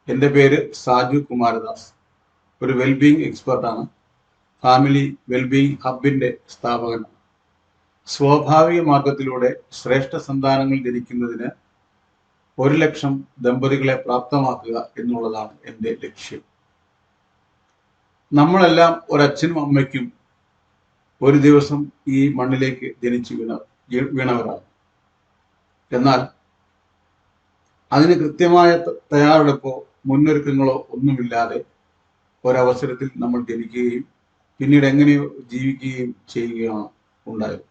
എൻ്റെ പേര് സാജു കുമാരദാസ്. ഒരു വെൽബീയിങ് എക്സ്പെർട്ടാണ്. ഫാമിലി വെൽബീയിങ് ഹബിൻ്റെ സ്ഥാപകനാണ്. സ്വാഭാവിക മാർഗത്തിലൂടെ ശ്രേഷ്ഠ സന്താനങ്ങൾ ജനിക്കുന്നതിന് 1,00,000 ദമ്പതികളെ പ്രാപ്തമാക്കുക എന്നുള്ളതാണ് എൻ്റെ ലക്ഷ്യം. നമ്മളെല്ലാം ഒരച്ഛനും അമ്മയ്ക്കും ഒരു ദിവസം ഈ മണ്ണിലേക്ക് ജനിച്ചു വീണവരാണ്. എന്നാൽ അതിന് കൃത്യമായ തയ്യാറെടുപ്പോ മുന്നൊരുക്കങ്ങളോ ഒന്നുമില്ലാതെ ഒരവസരത്തിൽ നമ്മൾ ജനിക്കുകയും പിന്നീട് എങ്ങനെയോ ജീവിക്കുകയും ചെയ്യുകയാണ് ഉണ്ടായത്.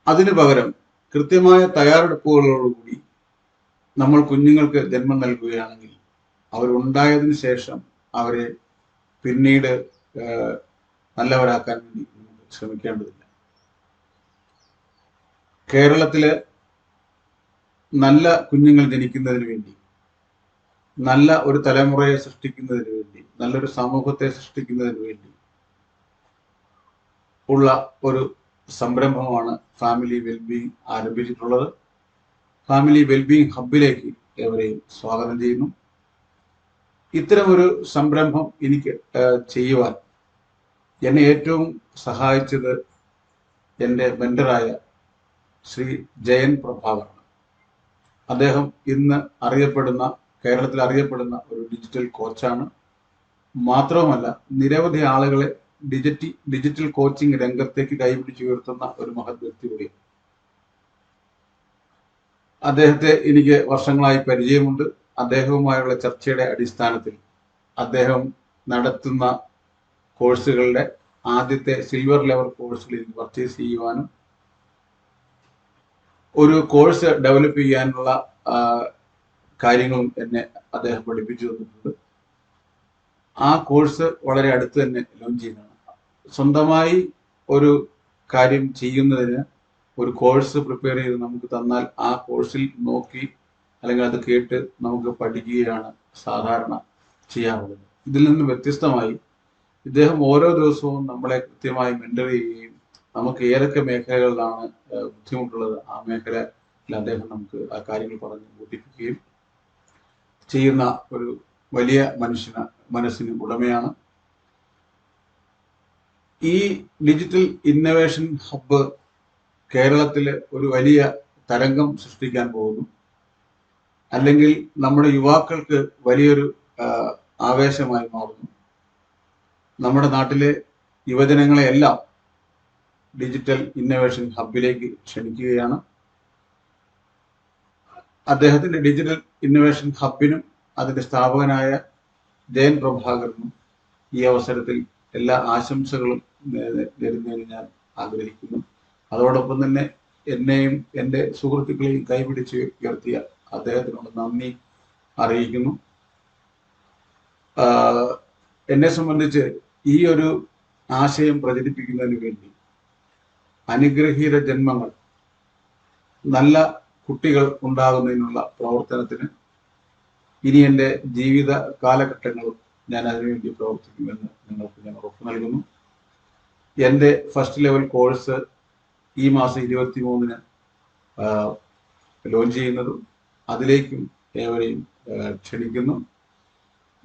അതിനു പകരം കൃത്യമായ തയ്യാറെടുപ്പുകളോടുകൂടി നമ്മൾ കുഞ്ഞുങ്ങൾക്ക് ജന്മം നൽകുകയാണെങ്കിൽ അവരുണ്ടായതിനു ശേഷം അവരെ പിന്നീട് നല്ലവരാക്കാൻ വേണ്ടി നമുക്ക് ശ്രമിക്കേണ്ടതില്ല. കേരളത്തിലെ നല്ല കുഞ്ഞുങ്ങൾ ജനിക്കുന്നതിന് വേണ്ടി, നല്ല ഒരു തലമുറയെ സൃഷ്ടിക്കുന്നതിന് വേണ്ടി, നല്ലൊരു സമൂഹത്തെ സൃഷ്ടിക്കുന്നതിന് വേണ്ടി ഉള്ള ഒരു സംരംഭമാണ് ഫാമിലി വെൽബീയിങ് ആരംഭിച്ചിട്ടുള്ളത്. ഫാമിലി വെൽബീയിങ് ഹബിലേക്ക് ഏവരെയും സ്വാഗതം ചെയ്യുന്നു. ഇത്തരമൊരു സംരംഭം എനിക്ക് ചെയ്യുവാൻ എന്നെ ഏറ്റവും സഹായിച്ചത് എൻ്റെ മെന്ററായ ശ്രീ ജയൻ പ്രഭാകറാണ്. അദ്ദേഹം ഇന്ന് കേരളത്തിൽ അറിയപ്പെടുന്ന ഒരു ഡിജിറ്റൽ കോച്ചാണ്. മാത്രവുമല്ല, നിരവധി ആളുകളെ ഡിജിറ്റൽ കോച്ചിങ് രംഗത്തേക്ക് കൈപിടിച്ചുയർത്തുന്ന ഒരു മഹത് വ്യക്തി കൂടിയാണ്. അദ്ദേഹത്തെ എനിക്ക് വർഷങ്ങളായി പരിചയമുണ്ട്. അദ്ദേഹവുമായുള്ള ചർച്ചയുടെ അടിസ്ഥാനത്തിൽ അദ്ദേഹം നടത്തുന്ന കോഴ്സുകളുടെ ആദ്യത്തെ സിൽവർ ലെവൽ കോഴ്സുകളിൽ പർച്ചേസ് ചെയ്യുവാനും ഒരു കോഴ്സ് ഡെവലപ്പ് ചെയ്യാനുള്ള കാര്യങ്ങളും എന്നെ അദ്ദേഹം പഠിപ്പിച്ചു തന്നിട്ടുണ്ട്. ആ കോഴ്സ് വളരെ അടുത്ത് തന്നെ ലോഞ്ച് ചെയ്യുന്നതാണ്. സ്വന്തമായി ഒരു കാര്യം ചെയ്യുന്നതിന് ഒരു കോഴ്സ് പ്രിപ്പയർ ചെയ്ത് നമുക്ക് തന്നാൽ ആ കോഴ്സിൽ നോക്കി അല്ലെങ്കിൽ അത് കേട്ട് നമുക്ക് പഠിക്കുകയാണ് സാധാരണ ചെയ്യാറുള്ളത്. ഇതിൽ നിന്ന് വ്യത്യസ്തമായി ഇദ്ദേഹം ഓരോ ദിവസവും നമ്മളെ കൃത്യമായി മെന്റർ ചെയ്യുകയും നമുക്ക് ഏതൊക്കെ മേഖലകളിലാണ് ബുദ്ധിമുട്ടുള്ളത് ആ മേഖലയിൽ അദ്ദേഹം നമുക്ക് ആ കാര്യങ്ങൾ പറഞ്ഞ് ബോധിപ്പിക്കുകയും ചെയ്യുന്ന ഒരു വലിയ മനസ്സിന് ഉടമയാണ്. ഈ ഡിജിറ്റൽ ഇന്നവേഷൻ ഹബ്ബ് കേരളത്തിൽ ഒരു വലിയ തരംഗം സൃഷ്ടിക്കാൻ പോകുന്നു. അല്ലെങ്കിൽ നമ്മുടെ യുവാക്കൾക്ക് വലിയൊരു ആവേശമായി മാറുന്നു. നമ്മുടെ നാട്ടിലെ യുവജനങ്ങളെ എല്ലാം ഡിജിറ്റൽ ഇന്നവേഷൻ ഹബിലേക്ക് ക്ഷണിക്കുകയാണ്. അദ്ദേഹത്തിന്റെ ഡിജിറ്റൽ ഇന്നവേഷൻ ഹബിനും അതിന്റെ സ്ഥാപകനായ ജയൻ പ്രഭാകറിനും ഈ അവസരത്തിൽ എല്ലാ ആശംസകളും നേരുന്നതിന് ഞാൻ ആഗ്രഹിക്കുന്നു. അതോടൊപ്പം തന്നെ എന്നെയും എൻ്റെ സുഹൃത്തുക്കളെയും കൈപിടിച്ച് ഉയർത്തിയ അദ്ദേഹത്തിനോട് നന്ദി അറിയിക്കുന്നു. എന്നെ സംബന്ധിച്ച് ഈ ഒരു ആശയം പ്രചരിപ്പിക്കുന്നതിന് വേണ്ടി അനുഗ്രഹീത ജന്മങ്ങൾ, നല്ല കുട്ടികൾ ഉണ്ടാകുന്നതിനുള്ള പ്രവർത്തനത്തിന് ഇനി എൻ്റെ ജീവിത കാലഘട്ടങ്ങളും ഞാൻ അതിനുവേണ്ടി പ്രവർത്തിക്കുമെന്ന് നിങ്ങൾക്ക് ഞാൻ ഉറപ്പ് നൽകുന്നു. എൻ്റെ ഫസ്റ്റ് ലെവൽ കോഴ്സ് ഈ മാസം 23-ന് ലോഞ്ച് ചെയ്യുന്നതും അതിലേക്കും ഏവരെയും ക്ഷണിക്കുന്നു.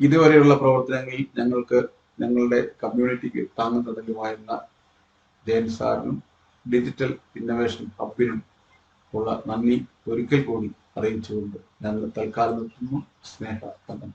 ഇതുവരെയുള്ള പ്രവർത്തനങ്ങളിൽ ഞങ്ങളുടെ കമ്മ്യൂണിറ്റിക്ക് താങ്ങും തണലുമായിരുന്ന ജയൻ സാറിനും ഡിജിറ്റൽ ഇന്നവേഷൻ ഹബിനും ഉള്ള നന്ദി ഒരിക്കൽ കൂടി അറിയിച്ചുകൊണ്ട് ഞങ്ങൾ തൽക്കാലം നിർത്തുന്നു. സ്നേഹ വന്ദനം.